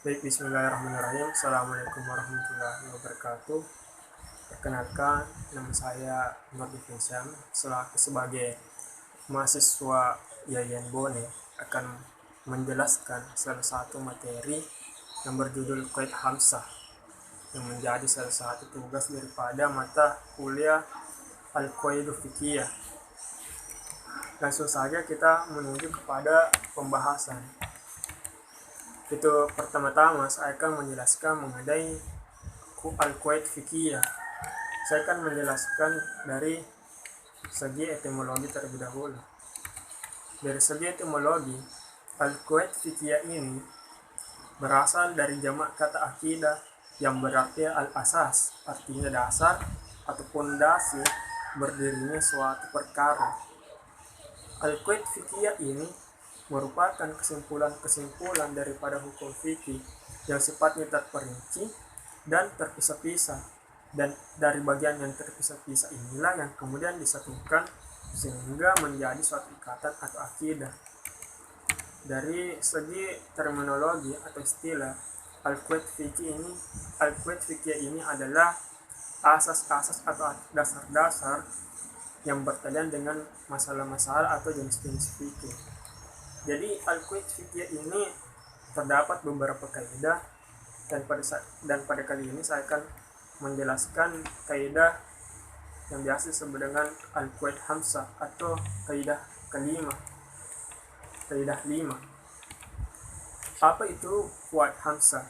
Baik, bismillahirrahmanirrahim. Assalamualaikum warahmatullahi wabarakatuh. Perkenalkan, nama saya Nur Divinsam. Selaku sebagai mahasiswa Yayan Bone akan menjelaskan salah satu materi yang berjudul Qaid Hamzah yang menjadi salah satu tugas daripada mata kuliah Al-Qaidu Fiqhiyah. Langsung saja kita menuju kepada pembahasan. Itu pertama-tama saya akan menjelaskan mengenai Al-Qaid Fiqhiyah. Saya akan menjelaskan dari segi etimologi terlebih dahulu. Dari segi etimologi, Al-Qaid Fiqhiyah ini berasal dari jamak kata akidah yang berarti al-asas, artinya dasar atau pondasi berdirinya suatu perkara. Al-Qaid Fiqhiyah ini merupakan kesimpulan-kesimpulan daripada hukum fikih yang sifatnya terperinci dan terpisah-pisah, dan dari bagian yang terpisah-pisah inilah yang kemudian disatukan sehingga menjadi suatu ikatan atau akidah. Dari segi terminologi atau istilah, Al-Qaid Fiqhiyah ini adalah asas-asas atau dasar-dasar yang berkaitan dengan masalah-masalah atau jenis-jenis fikih. Jadi Al-Qaid Fiqhiyah ini terdapat beberapa kaidah, dan pada kali ini saya akan menjelaskan kaidah yang biasa disebut dengan Al-Qaid Hamzah atau kaidah kelima. Kaidah 5. Apa itu Qaid Hamzah?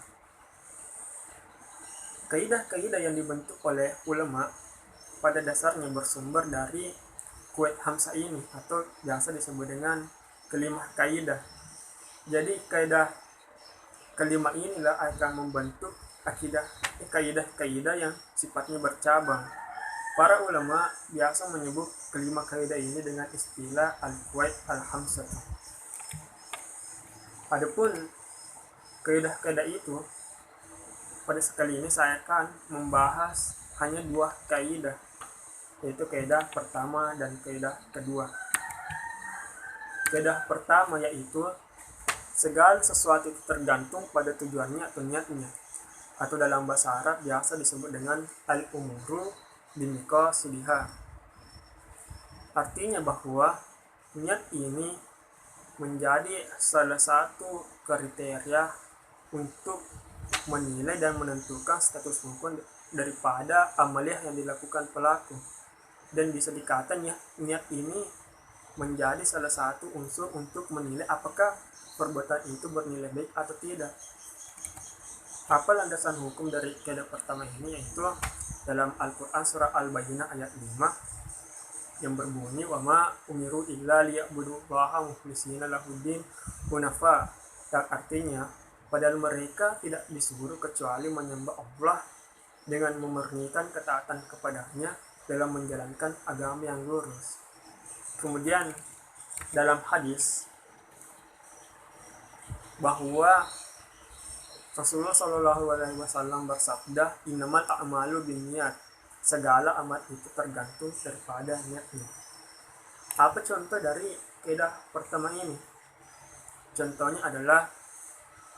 Kaidah-kaidah yang dibentuk oleh ulama pada dasarnya bersumber dari Qaid Hamzah ini atau biasa disebut dengan kelima kaidah. Jadi kaidah kelima inilah akan membentuk kaidah-kaidah yang sifatnya bercabang. Para ulama biasa menyebut kelima kaidah ini dengan istilah al-qaid al-hamzah. Adapun kaidah-kaidah itu, pada sekali ini saya akan membahas hanya dua kaidah, yaitu kaidah pertama dan kaidah kedua. Kaidah pertama yaitu segala sesuatu itu tergantung pada tujuannya atau niatnya, atau dalam bahasa Arab biasa disebut dengan al-umuru bimiqasidiha. Artinya bahwa niat ini menjadi salah satu kriteria untuk menilai dan menentukan status hukum daripada amaliyah yang dilakukan pelaku, dan bisa dikatakan niat ini menjadi salah satu unsur untuk menilai apakah perbuatan itu bernilai baik atau tidak. Apa landasan hukum dari kaidah pertama ini? Yaitu dalam Al-Quran surah Al-Bayyinah ayat 5 yang berbunyi wa ma umiru illa liya'budullaha mukhlishina lahuddin hunafa, yang artinya padahal mereka tidak disuruh kecuali menyembah Allah dengan memurnikan ketaatan kepadanya dalam menjalankan agama yang lurus. Kemudian dalam hadis bahwa Rasulullah Shallallahu Alaihi Wasallam bersabda, innamal a'malu binniyat, segala amal itu tergantung daripada niatnya. Apa contoh dari kaidah pertama ini? Contohnya adalah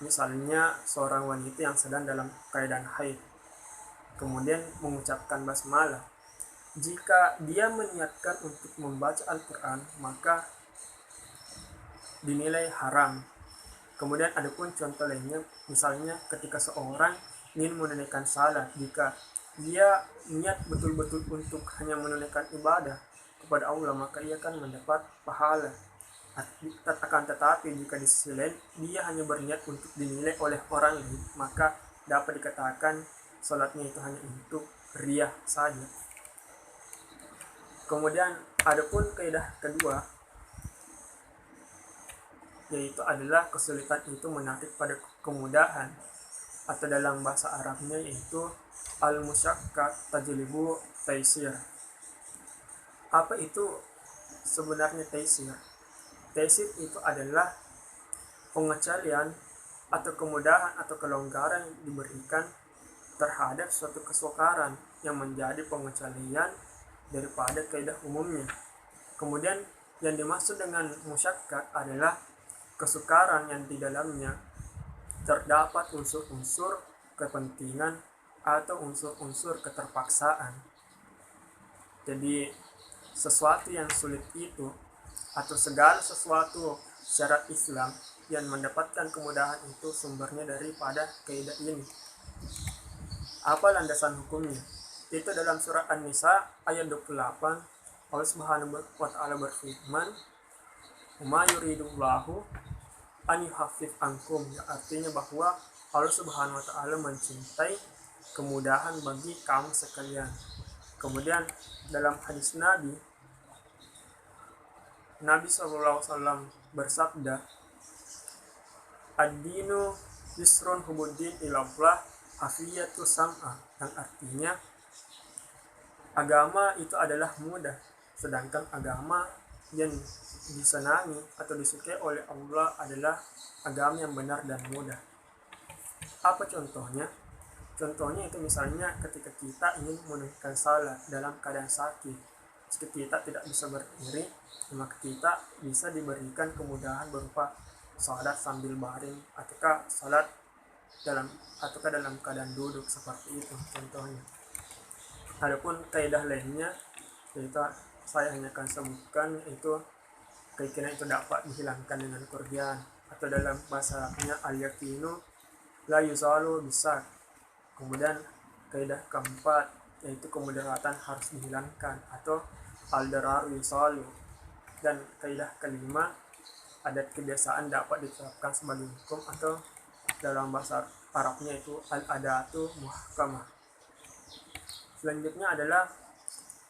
misalnya seorang wanita yang sedang dalam keadaan haid, kemudian mengucapkan basmalah. Jika dia meniatkan untuk membaca Al-Quran, maka dinilai haram. Kemudian ada pun contoh lainnya, misalnya ketika seorang ingin menunaikan salat, jika dia niat betul-betul untuk hanya menunaikan ibadah kepada Allah, maka ia akan mendapat pahala. Akan tetapi jika di sisi lain dia hanya berniat untuk dinilai oleh orang lain, maka dapat dikatakan salatnya itu hanya untuk riyah saja. Kemudian adapun kaidah kedua, yaitu adalah kesulitan itu menarik pada kemudahan, atau dalam bahasa Arabnya yaitu al-musyaqqah tajlibu taisir. Apa itu sebenarnya taisir? Taisir itu adalah pengecualian atau kemudahan atau kelonggaran yang diberikan terhadap suatu kesukaran yang menjadi pengecualian daripada kaidah umumnya. Kemudian yang dimaksud dengan musyaqqah adalah kesukaran yang di dalamnya terdapat unsur-unsur kepentingan atau unsur-unsur keterpaksaan. Jadi sesuatu yang sulit itu atau segala sesuatu syarat Islam yang mendapatkan kemudahan itu sumbernya daripada kaidah ini. Apa landasan hukumnya? Itu dalam surah An-Nisa ayat 28, Allah Subhanahu wa taala berfirman, "Ma yuridullahu an yuhaffif ankum", ya, artinya bahwa Allah Subhanahu wa taala mencintai kemudahan bagi kamu sekalian. Kemudian dalam hadis Nabi SAW bersabda, "Ad-dinu yusrun hubuddin ilallah afiyatu sam'ah", yang artinya agama itu adalah mudah, sedangkan agama yang disenangi atau disukai oleh Allah adalah agama yang benar dan mudah. Apa contohnya? Contohnya itu misalnya ketika kita ingin menunaikan salat dalam keadaan sakit, jika kita tidak bisa berdiri, maka kita bisa diberikan kemudahan berupa salat sambil baring ataukah salat dalam keadaan duduk, seperti itu contohnya. Adapun kaidah lainnya yaitu saya hanya akan sebutkan, itu keyakinan itu dapat dihilangkan dengan kerugian, atau dalam bahasa Arabnya al-yaqinu la yuzalu bisak. Kemudian kaidah keempat yaitu kemudaratan harus dihilangkan atau al-darar yuzalu. Dan kaidah kelima, adat kebiasaan dapat ditetapkan sebagai hukum, atau dalam bahasa Arabnya itu al-adatu muhkamah. Selanjutnya adalah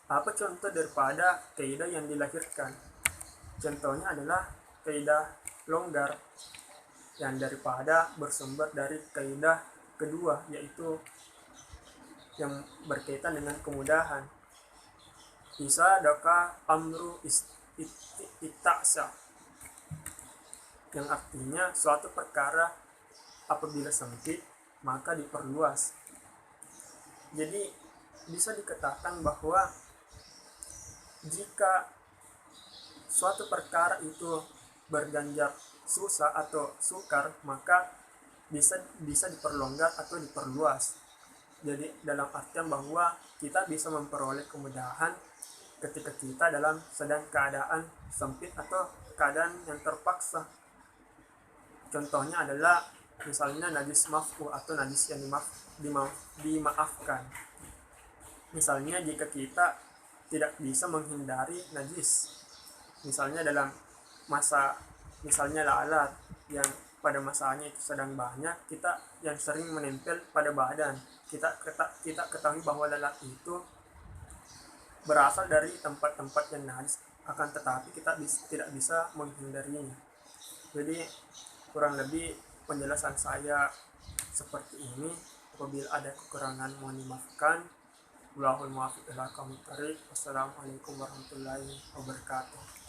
apa contoh daripada kaidah yang dilahirkan. Contohnya adalah kaidah longgar yang daripada bersumber dari kaidah kedua, yaitu yang berkaitan dengan kemudahan. Bisa daka amru itaksa, yang artinya suatu perkara apabila sempit maka diperluas. Jadi bisa dikatakan bahwa jika suatu perkara itu berganjar susah atau sukar, maka bisa diperlonggar atau diperluas. Jadi dalam artian bahwa kita bisa memperoleh kemudahan ketika kita dalam sedang keadaan sempit atau keadaan yang terpaksa. Contohnya adalah misalnya najis maf'u atau najis yang dimaafkan. Misalnya jika kita tidak bisa menghindari najis, misalnya dalam masa misalnya lalat yang pada masanya itu sedang banyak, kita yang sering menempel pada badan, kita ketahui bahwa lalat itu berasal dari tempat-tempat yang najis, akan tetapi kita tidak bisa menghindarinya. Jadi kurang lebih penjelasan saya seperti ini. Apabila ada kekurangan mohon dimaafkan. Wallahul muwaffiq ila aqwamit thoriq. Wassalamualaikum warahmatullahi wabarakatuh.